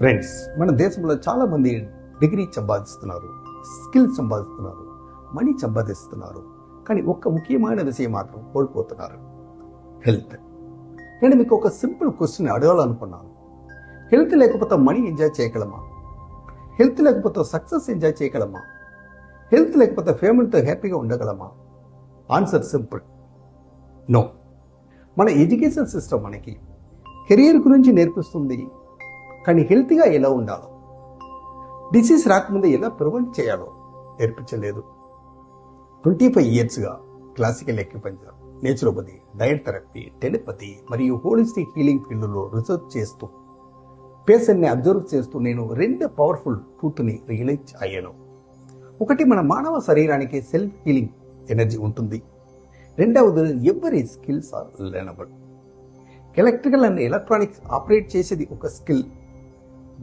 Friends, మన దేశంలో చాలా మంది డిగ్రీ సంపాదిస్తున్నారు, స్కిల్ సంపాదిస్తున్నారు, మనీ సంపాదిస్తున్నారు. కానీ ఒక్క ముఖ్యమైన విషయం మాత్రం కోల్పోతున్నారు: హెల్త్. నేను మీకు ఒక సింపుల్ క్వశ్చన్ అడగాలనుకున్నాను. హెల్త్ లేకపోతే మనీ ఎంజాయ్ చేయగలమా? హెల్త్ లేకపోతే సక్సెస్ ఎంజాయ్ చేయగలమా? హెల్త్ లేకపోతే ఫ్యామిలీతో హ్యాపీగా ఉండగలమా? Answer simple: no. మన ఎడ్యుకేషన్ సిస్టమ్ మనకి కెరియర్ గురించి నేర్పిస్తుంది, కానీ హెల్తీగా ఎలా ఉండాలో, డిసీజ్ రాకముందే ఎలా ప్రివెంట్ చేయాలో నేర్పించలేదు. 25 yearsగా classical acupuncture, naturopathy, diet therapy, telepathy మరియు హోలిస్టిక్ హీలింగ్ ఫీల్డ్లో రీసెర్చ్ చేస్తూ, పేషెంట్ని అబ్జర్వ్ చేస్తూ నేను 2 పవర్ఫుల్ ట్రూత్ని రియలైజ్ అయ్యాను. ఒకటి, మన మానవ శరీరానికి సెల్ఫ్ హీలింగ్ ఎనర్జీ ఉంటుంది. రెండవది, ఎవరి skills are learnable. Electrical and electronics operate చేసేది ఒక స్కిల్,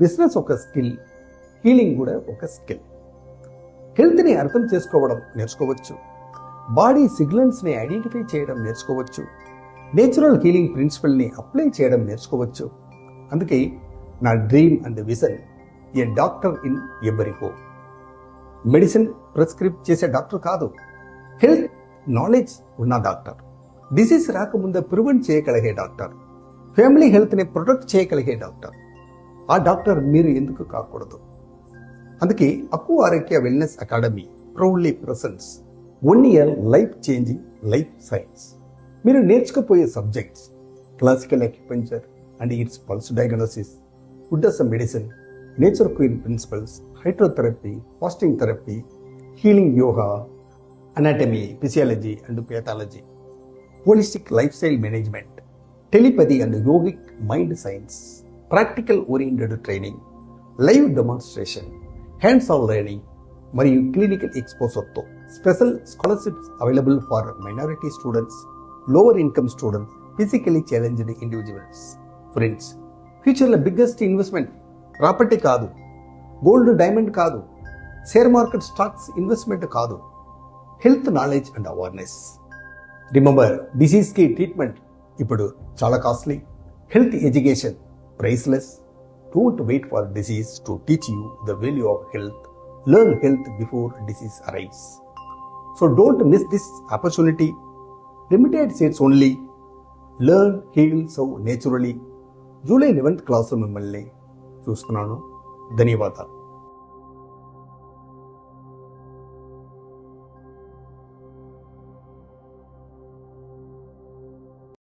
బిజినెస్ ఒక స్కిల్, హీలింగ్ కూడా ఒక స్కిల్. హెల్త్ని అర్థం చేసుకోవడం నేర్చుకోవచ్చు, బాడీ సిగ్నల్స్ని ఐడెంటిఫై చేయడం నేర్చుకోవచ్చు, నేచురల్ హీలింగ్ ప్రిన్సిపల్ని అప్లై చేయడం నేర్చుకోవచ్చు. అందుకే నా dream and vision a doctor in every home. Medicine prescribe చేసే డాక్టర్ కాదు, హెల్త్ నాలెడ్జ్ ఉన్న డాక్టర్. డిసీజ్ రాకముందే ప్రివెంట్ చేయగలిగే డాక్టర్, ఫ్యామిలీ హెల్త్ని ప్రొటెక్ట్ చేయగలిగే డాక్టర్. ఆ డాక్టర్ మీరు ఎందుకు కాకూడదు? అందుకే Appu Arogya wellness academy proudly presents 1 year life changing life science. మీరు నేర్చుకుపోయే subjects: classical acupuncture and its pulse diagnosis, Buddhism medicine, nature cure principles, hydrotherapy, fasting therapy, healing yoga, anatomy, physiology and pathology, holistic life style management, telepathy and yogic mind science, practical oriented training, live demonstration, hands on learning మరియు clinical ఎక్స్పోజర్తో special scholarships available for minority students, lower income students, physically challenged individuals. Friends, ఫ్యూచర్లో biggest investment property కాదు, gold diamond కాదు, share market stocks investment కాదు, health knowledge and awareness. Remember, డిసీజ్కి treatment ఇప్పుడు చాలా costly, health education priceless. Don't wait for disease to teach you the value of health. Learn health before disease arrives. So don't miss this opportunity. Limited seats only. Learn, heal so naturally. July 11th class మిమ్మల్ని చూస్తున్నాను. ధన్యవాదాలు.